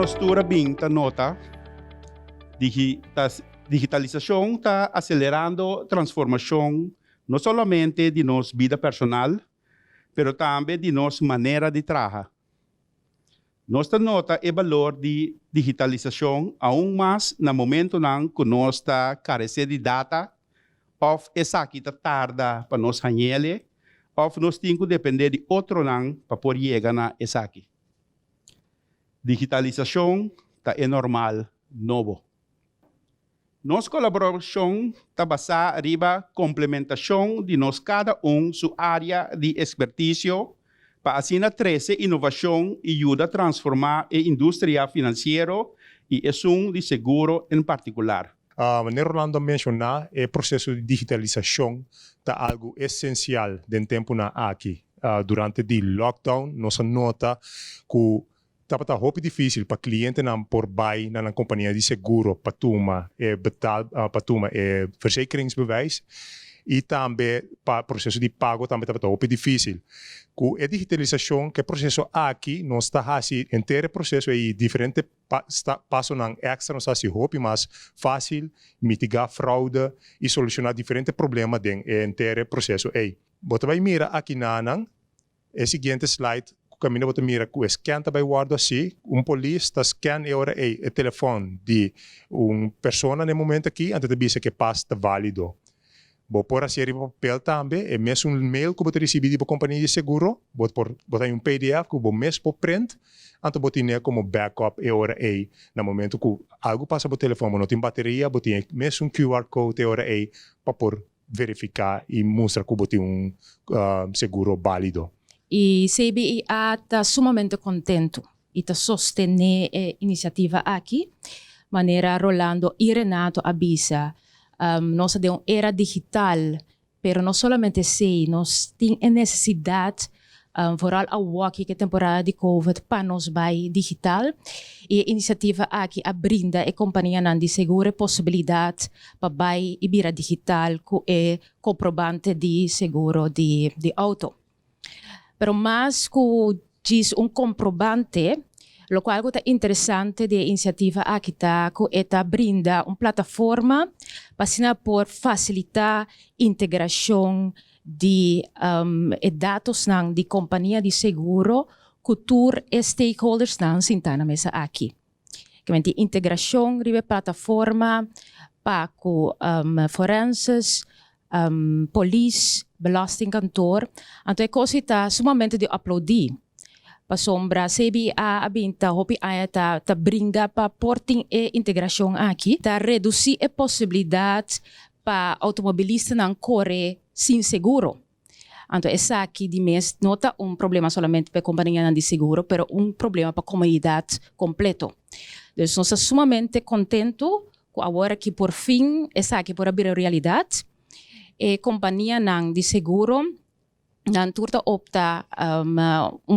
postura bem ta nota, digitalização está acelerando transformação não somente de nossa vida personal, mas também de nossa maneira de trabalhar. Nossa nota o valor de digitalização aún mais no momento em que nós está carecer de data, ou essa aqui está tarda para nós hanhele, ou nós temos que depender de outro não para poder chegar na essa aqui. Digitalização é normal, novo. Nossa colaboração está baseada na complementação de nós cada sua área de expertise para assim trazer inovação e ajuda a transformar a indústria financeira e a de seguro em particular. Maneira Rolando mencionar, o processo de digitalização é algo essencial dentro do tempo aqui. Durante o lockdown, nós nota que estava muito difícil para cliente não por buy na companhia de seguro para tomar verzekeringsbewijs e também para o processo de pago também estava muito difícil. Com a digitalização que o processo aqui nós está assim inteiro processo e diferente passo não extra nós assim muito mais fácil mitigar fraude e solucionar diferentes problemas dentro do inteiro processo. Você vai mirar aqui na o seguinte slide. Caminho você mira que o scan também guarda assim, polícia está scan agora o telefone de pessoa no momento aqui, antes de dizer que passe está válido. Você pode fazer papel também, é mesmo mail que você recebe da companhia de seguro, você tem PDF que você mesmo pode print, antes você tem como backup agora no momento que algo passa por telefone, não tem bateria, você tem mesmo QR code agora para poder verificar e mostrar que você tem seguro válido. E CBI está sumamente contento e está sostenendo a iniciativa aqui, maneira Rolando e Renato avisa, nós temos uma era digital, mas não somente sei, nós temos a necessidade, vooral a que temporada de COVID, para nós vai digital. E a iniciativa aqui brinda a companhia de seguro a possibilidade para vai ir digital com o comprovante de seguro de auto. Pero mais que diz comprovante, lo qual é interessante da iniciativa aqui que brinda uma plataforma para por facilitar a integração de dados de companhia de seguro com todos os stakeholders senta na mesa aqui. Que a integração de plataforma para forenses, polícia, belastingkantoor. Então, é coisa está sumamente de uploadar. Para sombra, CBI abinta, hopi ta bringa para porting e integração aqui, ta reduzir a possibilidade para automobilista não correr sem seguro. Então, essa aqui de mês nota problema somente para a companhia de seguro, mas problema para a comunidade completo. Então, nós estamos sumamente contentos com agora que por fim essa aqui pode abrir a realidade. E companhia de seguro não turta opta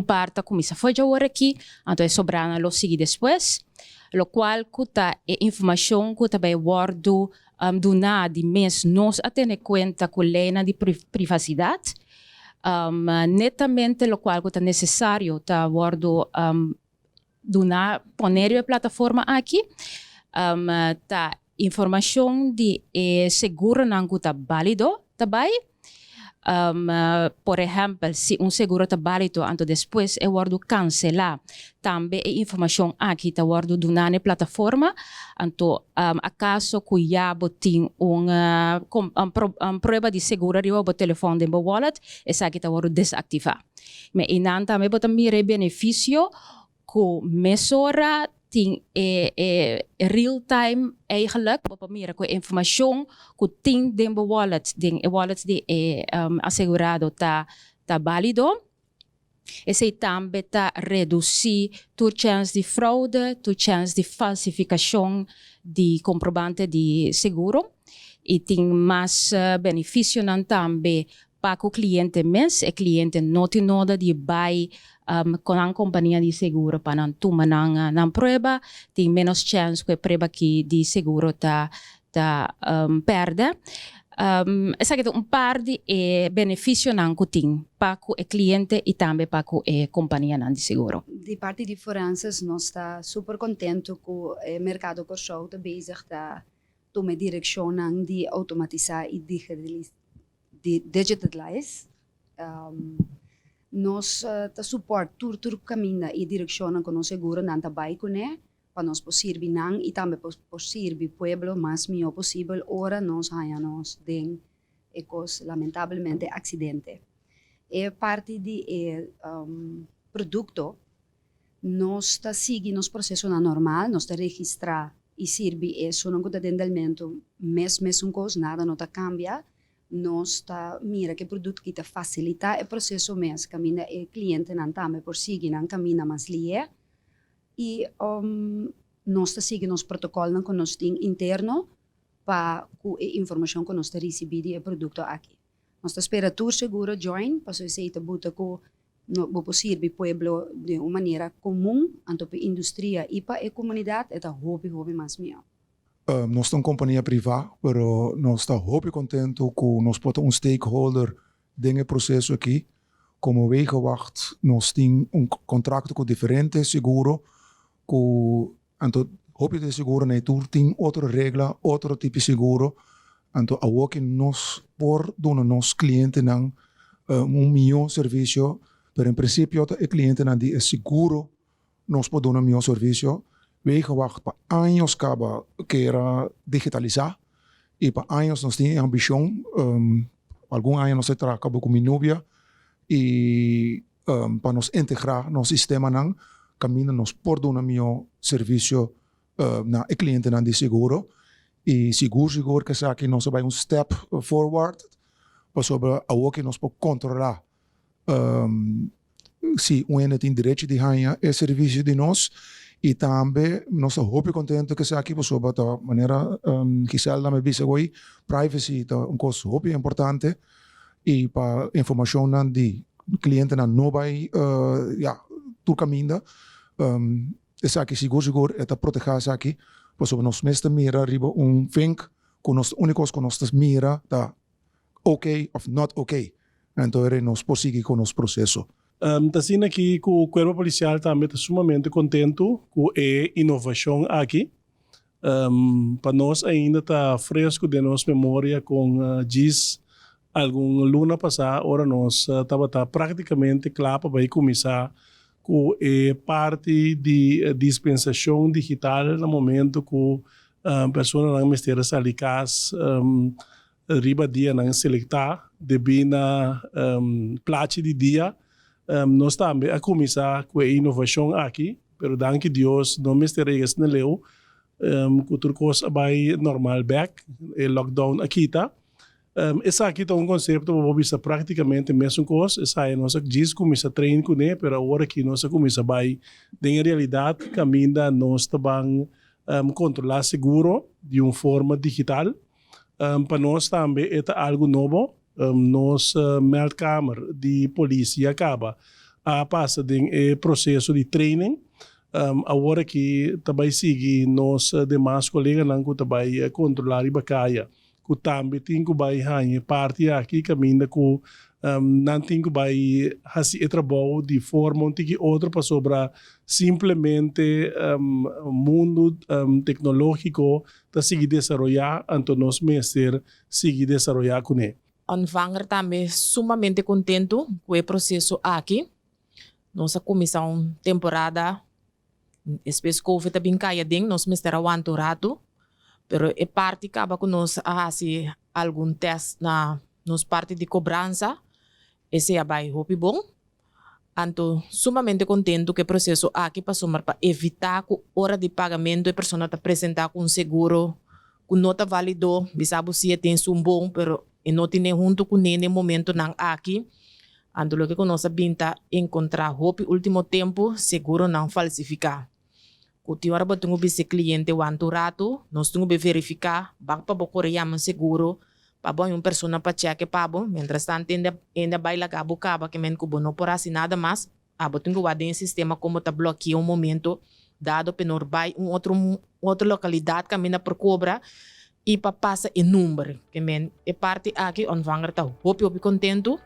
parte como isso foi já agora aqui, então é sobrana lo sigue depois, lo qual cuta informação que também guardo do nada de mês nós a ter conta com a lei de privacidade, netamente lo qual cuta necessário tá guardo do nada poner a plataforma aqui, tá informação de seguro não está válido também. Por exemplo, se seguro está válido, então depois eu guardo cancelar. Também a informação aqui está guardo na plataforma. Então, acaso que já tem uma prova de seguro no telefone do wallet, essa aqui está guardo desativar. Mas também tem benefício que mesura tem real time eigenlijk op meer com informação que tem dentro do wallet de assegurado tá válido. Esse também tá reduzir a chance de fraude, a chance de falsificação de comprovante de seguro e tem mais benefício também para o cliente mesmo, o cliente não tem nada de buy com a companhia de seguro para não tomar na prova, tem menos chance que a prova de seguro perde. Essa que par de benefício não tem para o cliente e também para a companhia de seguro. De parte de diferenças, nós está super contente com o mercado corso está bezig a tomar direção de automatizar e digitalize. Nós está suporte todo o caminho e direção com o seguro não está bem com para nós possível não e também possível pueblo mais melhor possível ora nós ganhamos de ecos lamentavelmente acidente. É parte de produto nós está seguindo nos processo normal nós está registrar e serve isso não está dentro mesmo coisa nada não está cambia nós está mira que produto que está facilita o processo mesmo caminha o cliente não também por seguir não caminha mais lié e nós está seguindo os protocolos que nós temos interno para a informação que nós está recebendo do produto aqui. Nós está esperando tudo seguro join para você se botar com no possível pueblo de uma maneira comum anto para a indústria e para a comunidade é hobby mais melhor. Nós estamos companhia privada, mas nós estamos muito contentes com nós podemos stakeholder dentro do processo aqui. Como wegenwacht, nós temos contrato com diferentes seguros com anto hobby de seguro na tour tem outra regra, outro tipo de seguro, anto a que nós por donar nos clientes não melhor serviço, pero em princípio o cliente não é seguro, nós podemos dar melhor serviço. Wegenwacht para anos acaba que era digitalizar e para anos nós temos ambição, alguns anos nós trabalhamos com minha novia e para nos integrar no sistema não caminho nos por dar um melhor serviço na cliente de seguro e seguro que aqui nós vai step forward para sobre a que nós podemos controlar se ene tem direito de ganhar esse serviço de nós e também nós estamos muito contentes que aqui para sobre a maneira que se ela me disse hoje privacy é coisa muito importante e para informação de cliente não vai tu caminho essa aqui seguro é proteger essa aqui por sobre nós mesmo mira riba fink com nós únicos com nós mira tá ok ou not ok então nós prosseguir com nosso processo. Assim aqui que o Corpo Policial também está sumamente contente com a inovação aqui. Para nós ainda está fresco de nossa memória com GIS algum luna passada, ora nós estava praticamente claro para começar com a parte de dispensação digital no momento que a pessoa não mistura salicas riba dia não selectar debina place de dia nós também a começar com a inovação aqui, pero danke Deus não mistura isso não leu que tudo coisa vai normal back o lockdown aqui tá essa aqui é conceito que vou ver praticamente a mesma coisa. Essa é nossa diz começa a treinar com ele, mas agora que nós começa a vai, em realidade, caminha nós também controlar seguro de uma forma digital. Para nós também é algo novo. Nossa Meldkamer de polícia acaba a passar de processo de training. Agora que também sigue nossa demais colegas que também controlar e bacaia. Que também tem que vai ganhar parte aqui caminha com não tem que vai fazer trabalho de forma que outra para sobre simplesmente mundo tecnológico está seguir desenvolver então nós mestres seguir desenvolver com ele. Aanvanger também sumamente contente com o processo aqui. Nossa comissão temporada espécie COVID também caia dentro nós mestres aguantado. Pero é parte que acaba com nós a fazer algum teste na nos parte de cobrança. Esse é bem bom. Então, sumamente contente que o processo aqui passou para evitar que a hora de pagamento a pessoa está apresentar com seguro, com nota validou, sabe se tem um bom, pero não tem junto com ele no momento não aqui. Então, o que nós sabemos encontrar no último tempo, seguro não falsificar. Kuti ora batungo bise cliente wantu rato, nós tungo be verificar, bak pa bokore yaman seguro, pa bo yung persona pa cheque pa bo, mientras tanto ainda baila cabo caba que men kubo no por nada mais, abo tungo wade em sistema como ta bloqueia um momento, dado penor bay outra localidade camina por cobra, e para passa e número que men e parte aqui onvanger tá hopi contento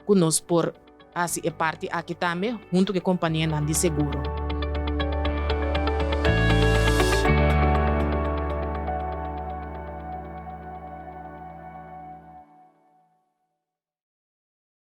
com nós por assim e parte aqui também junto com a companhia de seguro.